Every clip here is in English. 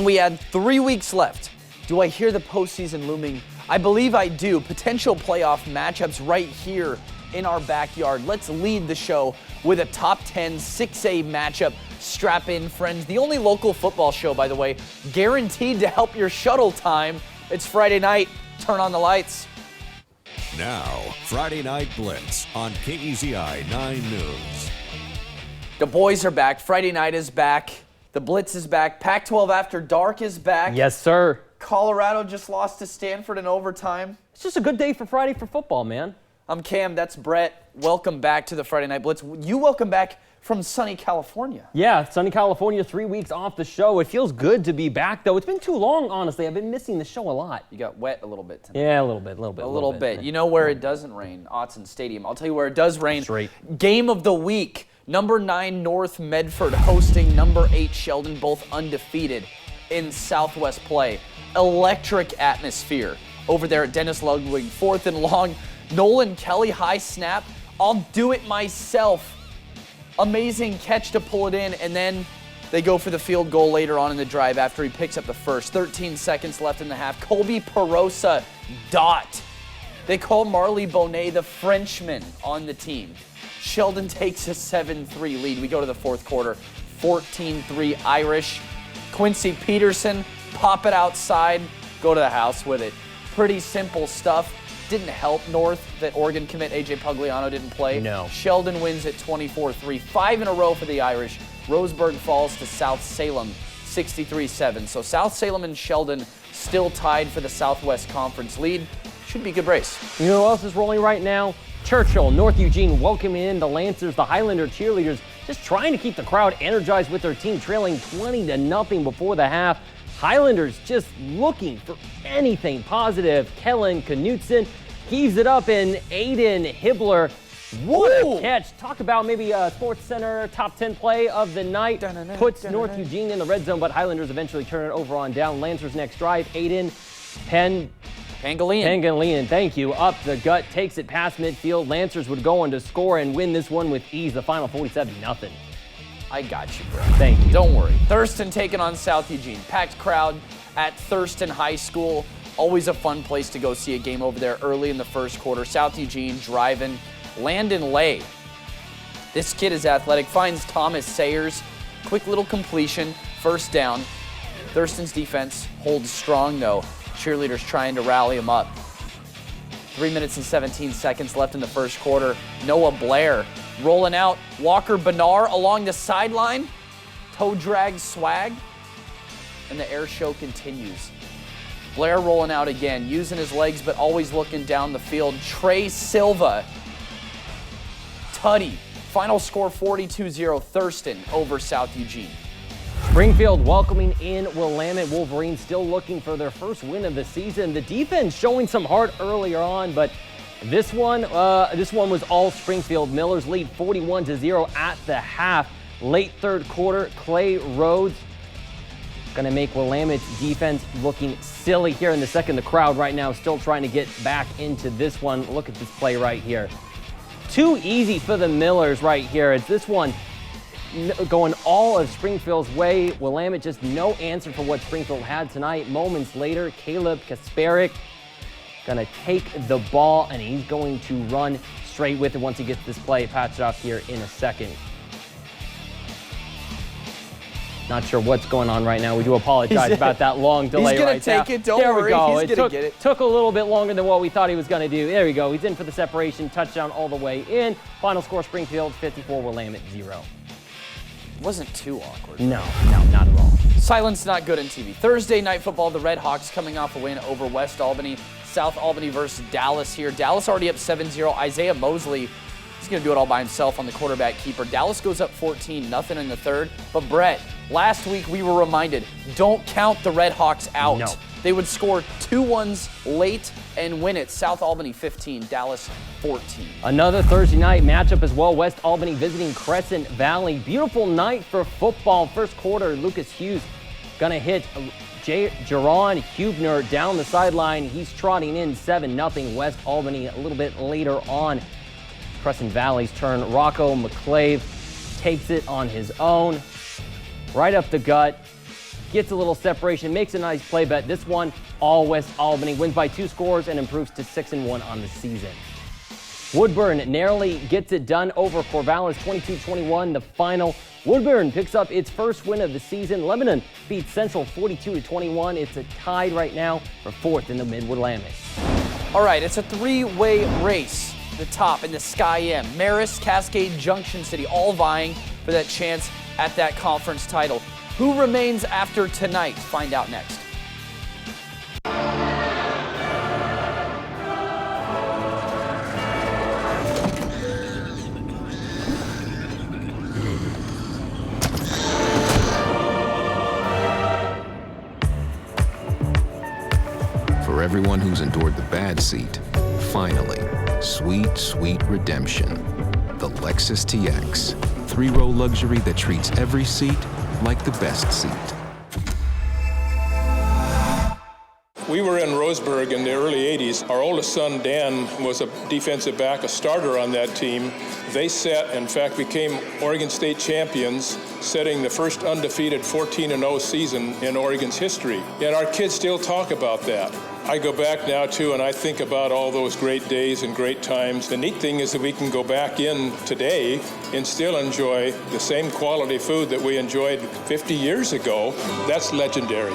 We had 3 weeks left. Do I hear the postseason looming? I believe I do. Potential playoff matchups right here in our backyard. Let's lead the show with a top 10 6A matchup. Strap in, friends. The only local football show, by the way, guaranteed to help your shuttle time. It's Friday night. Turn on the lights. Now, Friday Night Blitz on KEZI 9 News. The boys are back. Friday night is back. The Blitz is back. Pac-12 After Dark is back. Yes, sir. Colorado just lost to Stanford in overtime. It's just a good day for Friday for football, man. I'm Cam. That's Brett. Welcome back to the Friday Night Blitz. You welcome back from sunny California. Yeah, sunny California, 3 weeks off the show. It feels good to be back, though. It's been too long, honestly. I've been missing the show a lot. You got wet a little bit tonight. Yeah, a little bit. You know where it doesn't rain? Autzen Stadium. I'll tell you where it does rain. Straight. Game of the week. Number 9 North Medford hosting number 8 Sheldon, both undefeated in Southwest play. Electric atmosphere over there at Dennis Ludwig. 4th and long. Nolan Kelly, high snap. I'll do it myself. Amazing catch to pull it in, and then they go for the field goal later on in the drive after he picks up the first. 13 seconds left in the half. Colby Perosa, dot. They call Marley Bonet the Frenchman on the team. Sheldon takes a 7-3 lead. We go to the fourth quarter. 14-3 Irish. Quincy Peterson, pop it outside, go to the house with it. Pretty simple stuff. Didn't help North that Oregon commit A.J. Pugliano didn't play. No. Sheldon wins at 24-3. 5 in a row for the Irish. Roseburg falls to South Salem, 63-7. So South Salem and Sheldon still tied for the Southwest Conference lead. Should be a good race. You know who else is rolling right now? Churchill, North Eugene welcoming in the Lancers, the Highlander cheerleaders, just trying to keep the crowd energized with their team, trailing 20-0 before the half. Highlanders just looking for anything positive. Kellen Knutson heaves it up, and Aiden Hibbler, what a catch. Talk about maybe a Sports Center top 10 play of the night. Puts North Eugene in the red zone, but Highlanders eventually turn it over on down. Lancers next drive. Aiden Pangolian, thank you. Up the gut, takes it past midfield. Lancers would go on to score and win this one with ease. The final 47-0. I got you, bro. Thank you. Don't worry. Thurston taking on South Eugene. Packed crowd at Thurston High School. Always a fun place to go see a game over there early in the first quarter. South Eugene driving. Landon Lay. This kid is athletic. Finds Thomas Sayers. Quick little completion. First down. Thurston's defense holds strong, though. Cheerleaders trying to rally him up. 3 minutes and 17 seconds left in the first quarter. Noah Blair rolling out. Walker Benar along the sideline. Toe drag swag. And the air show continues. Blair rolling out again, using his legs but always looking down the field. Trey Silva. Tutty. Final score 42-0 Thurston over South Eugene. Springfield welcoming in Willamette. Wolverines still looking for their first win of the season. The defense showing some heart earlier on, but this one was all Springfield. Millers lead 41-0 at the half. Late third quarter, Clay Rhodes gonna make Willamette's defense looking silly here in the second. The crowd right now still trying to get back into this one. Look at this play right here. Too easy for the Millers right here. It's this one going all of Springfield's way. Willamette just no answer for what Springfield had tonight. Moments later, Caleb Kasparik gonna take the ball, and he's going to run straight with it once he gets this play patched off here in a second. Not sure what's going on right now. We do apologize about that long delay right now. He's gonna take it, don't worry, he's gonna get it. Took a little bit longer than what we thought he was gonna do. There we go, he's in for the separation, touchdown all the way in. Final score, Springfield 54, Willamette 0. Wasn't too awkward. No, not at all. Silence not good on TV. Thursday night football, the Red Hawks coming off a win over West Albany. South Albany versus Dallas here. Dallas already up 7-0. Isaiah Mosley, he's going to do it all by himself on the quarterback keeper. Dallas goes up 14-0 in the third. But Brett, last week we were reminded, don't count the Red Hawks out. No. They would score 2-1s late and win it. South Albany 15, Dallas 14. Another Thursday night matchup as well. West Albany visiting Crescent Valley. Beautiful night for football. First quarter, Lucas Hughes gonna hit Jaron Hubner down the sideline. He's trotting in 7-0 West Albany. A little bit later on, Crescent Valley's turn. Rocco McClave takes it on his own. Right up the gut. gets a little separation, makes a nice play bet. This one, all West Albany, wins by 2 scores and improves to 6-1 on the season. Woodburn narrowly gets it done over Corvallis, 22-21, the final. Woodburn picks up its first win of the season. Lebanon beats Central 42-21. It's a tied right now for 4th in the Mid-Willamette. All right, it's a 3-way race. The top in the Sky M. Marist, Cascade, Junction City, all vying for that chance at that conference title. Who remains after tonight? Find out next. For everyone who's endured the bad seat, finally, sweet, sweet redemption. The Lexus TX, 3-row luxury that treats every seat like the best seat. We were in Roseburg in the early 80s. Our oldest son, Dan, was a defensive back, a starter on that team. They in fact, became Oregon State champions, setting the first undefeated 14-0 season in Oregon's history. And our kids still talk about that. I go back now, too, and I think about all those great days and great times. The neat thing is that we can go back in today and still enjoy the same quality food that we enjoyed 50 years ago. That's legendary.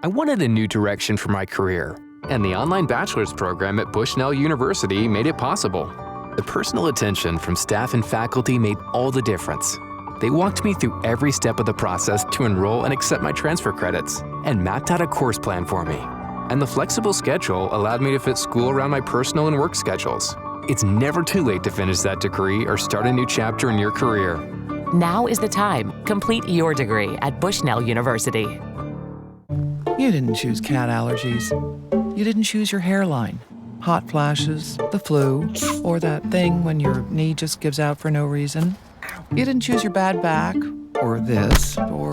I wanted a new direction for my career, and the online bachelor's program at Bushnell University made it possible. The personal attention from staff and faculty made all the difference. They walked me through every step of the process to enroll and accept my transfer credits, and mapped out a course plan for me. And the flexible schedule allowed me to fit school around my personal and work schedules. It's never too late to finish that degree or start a new chapter in your career. Now is the time. Complete your degree at Bushnell University. You didn't choose cat allergies. You didn't choose your hairline, hot flashes, the flu, or that thing when your knee just gives out for no reason. You didn't choose your bad back, or this, or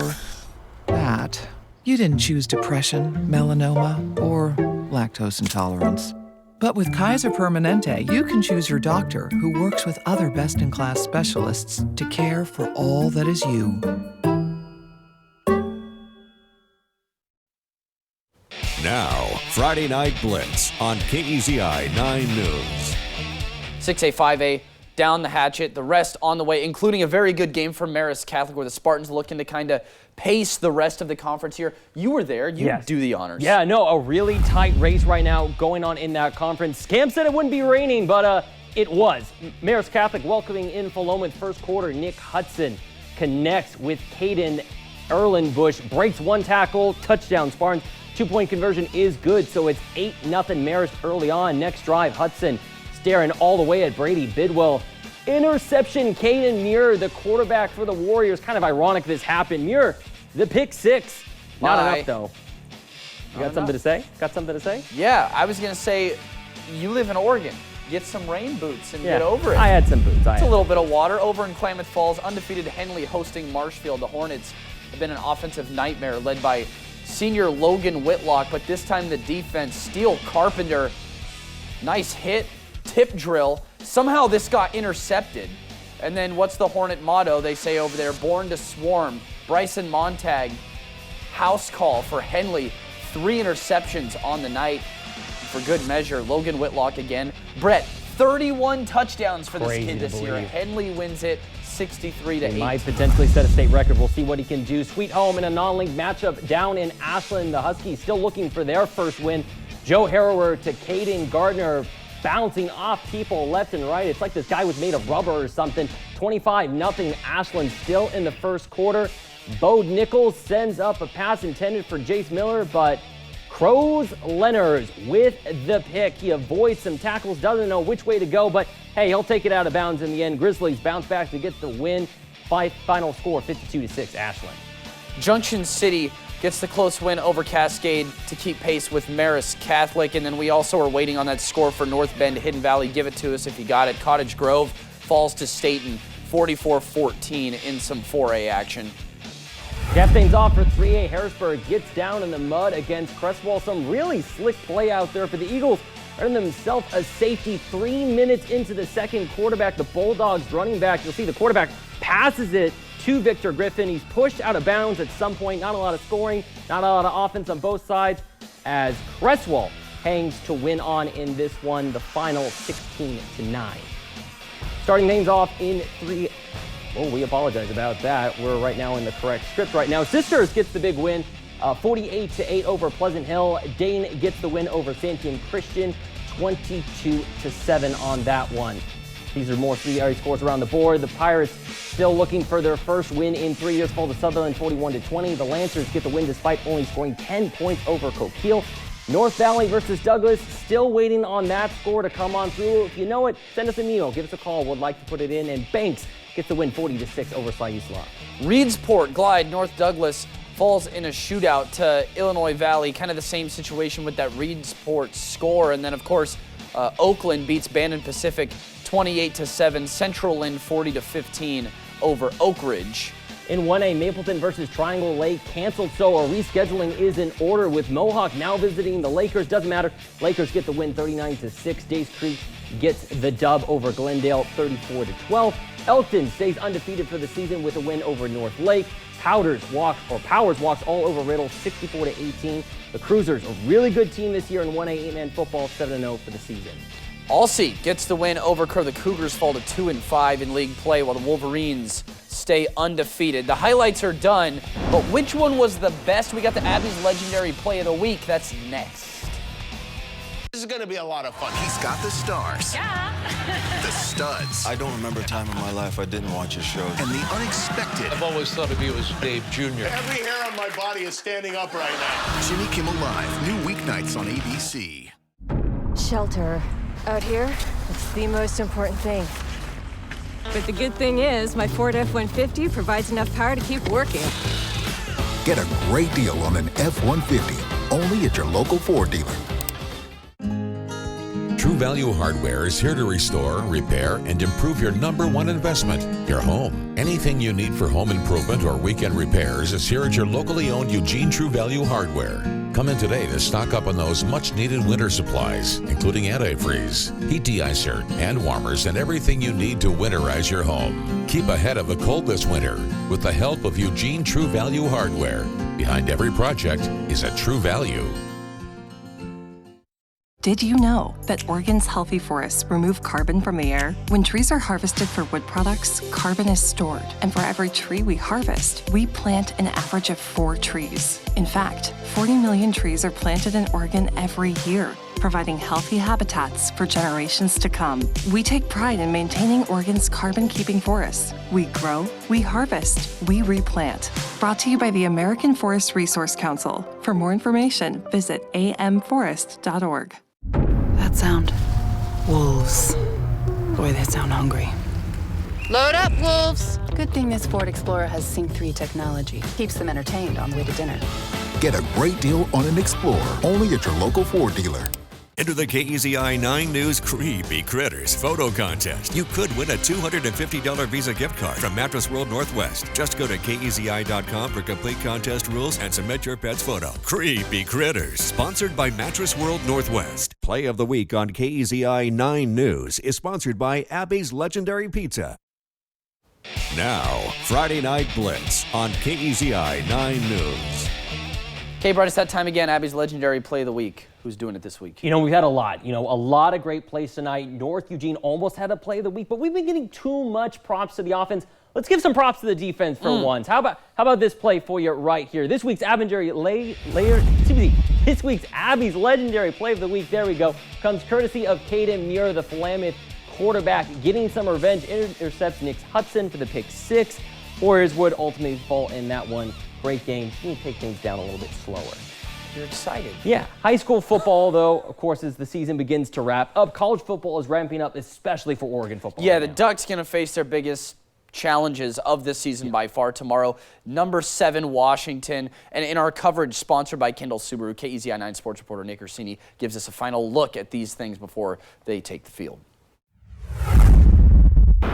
that. You didn't choose depression, melanoma, or lactose intolerance. But with Kaiser Permanente, you can choose your doctor who works with other best-in-class specialists to care for all that is you. Now, Friday Night Blitz on KEZI 9 News. 6A, 5A, down the hatchet. The rest on the way, including a very good game for Marist Catholic, where the Spartans looking to kind of pace the rest of the conference here. You were there. You do the honors. Yeah, no, a really tight race right now going on in that conference. Cam said it wouldn't be raining, but it was. Marist Catholic welcoming in Philomath's first quarter. Nick Hudson connects with Caden Erlenbush, breaks one tackle, touchdown Spartans. 2-point conversion is good, so it's 8-0 Marist early on. Next drive, Hudson staring all the way at Brady Bidwell. Interception, Caden Muir, the quarterback for the Warriors. Kind of ironic this happened. Muir, the pick 6. Not enough, though. You got something to say? Got something to say? Yeah, I was going to say, you live in Oregon. Get some rain boots and get over it. I had some boots. It's a little bit of water. Over in Klamath Falls, undefeated Henley hosting Marshfield. The Hornets have been an offensive nightmare led by senior Logan Whitlock, but this time the defense, Steele Carpenter, nice hit, tip drill. Somehow this got intercepted. And then what's the Hornet motto they say over there? Born to swarm. Bryson Montag, house call for Henley. 3 interceptions on the night. For good measure, Logan Whitlock again. Brett, 31 touchdowns for this kid this year. Henley wins it 63-8. He might potentially set a state record. We'll see what he can do. Sweet Home in a non-league matchup down in Ashland. The Huskies still looking for their first win. Joe Harrower to Caden Gardner, bouncing off people left and right. It's like this guy was made of rubber or something. 25-0 Ashland still in the first quarter. Bode Nichols sends up a pass intended for Jace Miller, but Crows Lenners with the pick. He avoids some tackles, doesn't know which way to go, but hey, he'll take it out of bounds in the end. Grizzlies bounce back to get the win. Final score 52-6 Ashland. Junction City gets the close win over Cascade to keep pace with Marist Catholic, and then we also are waiting on that score for North Bend, Hidden Valley. Give it to us if you got it. Cottage Grove falls to Staten 44-14 in some 4A action. Cap things off for 3A. Harrisburg gets down in the mud against Crestwall. Some really slick play out there for the Eagles. Earned themselves a safety 3 minutes into the second quarterback. The Bulldogs running back. You'll see the quarterback passes it to Victor Griffin. He's pushed out of bounds at some point. Not a lot of scoring, not a lot of offense on both sides, as Cresswell hangs to win on in this one, the final 16-9. Starting things off in 3. Oh, we apologize about that. We're right now in the correct script right now. Sisters gets the big win, 48-8 over Pleasant Hill. Dane gets the win over Santiam Christian, 22-7 on that one. These are more 3-area scores around the board. The Pirates still looking for their first win in 3 years, fall to Sutherland 41-20. The Lancers get the win despite only scoring 10 points over Coquille. North Valley versus Douglas, still waiting on that score to come on through. If you know it, send us an email, give us a call. We'd like to put it in. And Banks gets the win 40-6 over Cy Isla. Reedsport Glide, North Douglas falls in a shootout to Illinois Valley. Kind of the same situation with that Reedsport score. And then, of course, Oakland beats Bandon Pacific 28-7. Central Lynn 40-15 over Oak Ridge. In 1A, Mapleton versus Triangle Lake canceled, so a rescheduling is in order with Mohawk now visiting the Lakers. Doesn't matter. Lakers get the win 39-6. Days Creek gets the dub over Glendale 34-12. Elkton stays undefeated for the season with a win over North Lake. Powers walks all over Riddle 64-18. The Cruisers, a really good team this year in 1A 8-man football, 7-0 for the season. Alsea gets the win over Kerr. The Cougars fall to 2-5 in league play while the Wolverines stay undefeated. The highlights are done, but which one was the best? We got the Abby's Legendary Play of the Week. That's next. This is going to be a lot of fun. He's got the stars. Yeah. The studs. I don't remember a time in my life I didn't watch his shows. And the unexpected. I've always thought of you as Dave Jr. Every hair on my body is standing up right now. Jimmy Kimmel Live, new weeknights on ABC. Shelter. Out here, it's the most important thing. But the good thing is, my Ford F-150 provides enough power to keep working. Get a great deal on an F-150, only at your local Ford dealer. True Value Hardware is here to restore, repair, and improve your #1 investment, your home. Anything you need for home improvement or weekend repairs is here at your locally owned Eugene True Value Hardware. Come in today to stock up on those much-needed winter supplies, including antifreeze, heat de-icer, hand warmers, and everything you need to winterize your home. Keep ahead of the cold this winter with the help of Eugene True Value Hardware. Behind every project is a true value. Did you know that Oregon's healthy forests remove carbon from the air? When trees are harvested for wood products, carbon is stored. And for every tree we harvest, we plant an average of 4 trees. In fact, 40 million trees are planted in Oregon every year, providing healthy habitats for generations to come. We take pride in maintaining Oregon's carbon-keeping forests. We grow, we harvest, we replant. Brought to you by the American Forest Resource Council. For more information, visit amforest.org. That sound. Wolves. Boy, they sound hungry. Load up, wolves! Good thing this Ford Explorer has Sync 3 technology. Keeps them entertained on the way to dinner. Get a great deal on an Explorer, only at your local Ford dealer. Enter the KEZI 9 News Creepy Critters photo contest. You could win a $250 Visa gift card from Mattress World Northwest. Just go to KEZI.com for complete contest rules and submit your pet's photo. Creepy Critters, sponsored by Mattress World Northwest. Play of the Week on KEZI 9 News is sponsored by Abby's Legendary Pizza. Now, Friday Night Blitz on KEZI 9 News. Okay, Brett, it's that time again. Abby's Legendary Play of the Week. Who's doing it this week? You know, we've had a lot. A lot of great plays tonight. North Eugene almost had a play of the week, but we've been getting too much props to the offense. Let's give some props to the defense for once. How about this play for you right here? This week's Abby's Legendary Play of the Week, there we go, comes courtesy of Caden Muir, the Philamith quarterback, getting some revenge, intercepts Nick Hudson for the pick 6. Warriors would ultimately fall in that one. Great game. You need to take things down a little bit slower. You're excited. Yeah. High school football, though, of course, as the season begins to wrap up, college football is ramping up, especially for Oregon football. Yeah, the Ducks going to face their biggest challenges of this season by far tomorrow. Number 7, Washington. And in our coverage, sponsored by Kendall Subaru, KEZI 9 sports reporter Nick Orsini gives us a final look at these things before they take the field.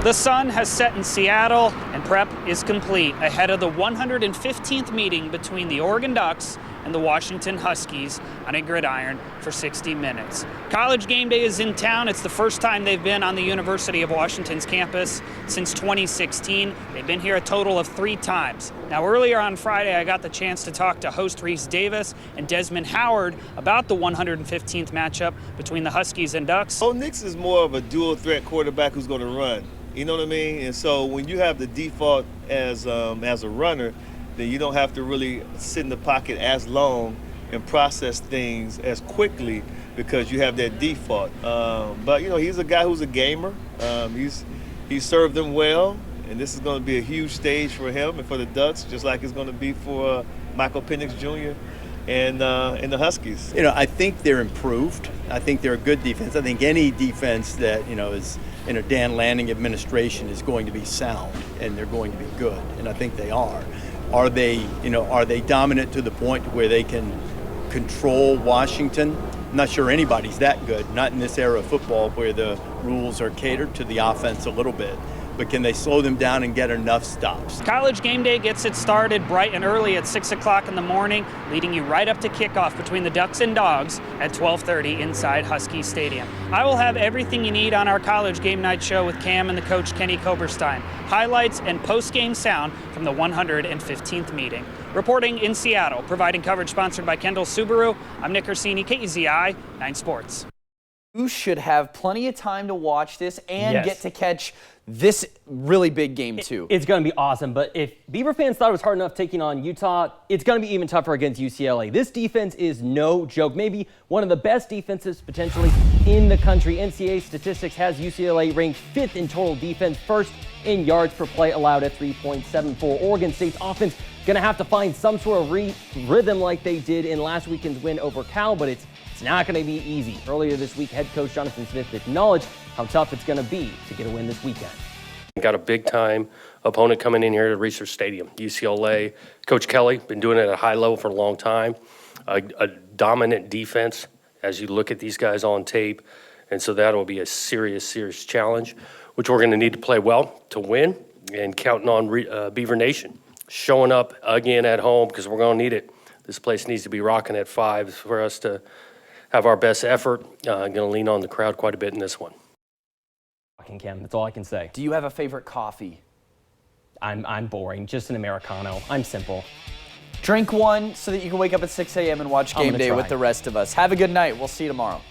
The sun has set in Seattle, and prep is complete ahead of the 115th meeting between the Oregon Ducks and the Washington Huskies on a gridiron for 60 minutes. College Game Day is in town. It's the first time they've been on the University of Washington's campus since 2016. They've been here a total of 3 times. Now, earlier on Friday, I got the chance to talk to host Reese Davis and Desmond Howard about the 115th matchup between the Huskies and Ducks. Bo Nix is more of a dual threat quarterback who's going to run. You know what I mean? And so when you have the default as a runner, then you don't have to really sit in the pocket as long and process things as quickly because you have that default. But you know, he's a guy who's a gamer. He's served them well, and this is going to be a huge stage for him and for the Ducks, just like it's going to be for Michael Penix Jr. and the Huskies. You know, I think they're improved. I think they're a good defense. I think any defense that, you know, is in a Dan Lanning administration is going to be sound and they're going to be good, and I think they are. Are they dominant to the point where they can control Washington? I'm not sure anybody's that good, not in this era of football where the rules are catered to the offense a little bit. But can they slow them down and get enough stops? College Game Day gets it started bright and early at 6 o'clock in the morning, leading you right up to kickoff between the Ducks and Dogs at 12:30 inside Husky Stadium. I will have everything you need on our College Game Night show with Cam and the coach Kenny Koberstein. Highlights and post-game sound from the 115th meeting. Reporting in Seattle, providing coverage sponsored by Kendall Subaru, I'm Nick Orsini, KEZI 9 Sports. You should have plenty of time to watch this and Yes. get to catch this really big game too. It's going to be awesome, but if Beaver fans thought it was hard enough taking on Utah, it's going to be even tougher against UCLA. This defense is no joke. Maybe one of the best defenses potentially in the country. NCAA statistics has UCLA ranked 5th in total defense, 1st in yards per play allowed at 3.74. Oregon State's offense going to have to find some sort of rhythm like they did in last weekend's win over Cal, but it's not going to be easy. Earlier this week, head coach Jonathan Smith acknowledged how tough it's going to be to get a win this weekend. Got a big-time opponent coming in here to Research Stadium, UCLA. Coach Kelly, been doing it at a high level for a long time. A dominant defense as you look at these guys on tape. And so that'll be a serious challenge, which we're going to need to play well to win, and counting on Beaver Nation showing up again at home because we're going to need it. This place needs to be rocking at 5 for us to have our best effort. I'm going to lean on the crowd quite a bit in this one. Cam, that's all I can say. Do you have a favorite coffee? I'm boring, just an Americano. I'm simple. Drink one so that you can wake up at 6 a.m. and watch Game Day with the rest of us. Have a good night. We'll see you tomorrow.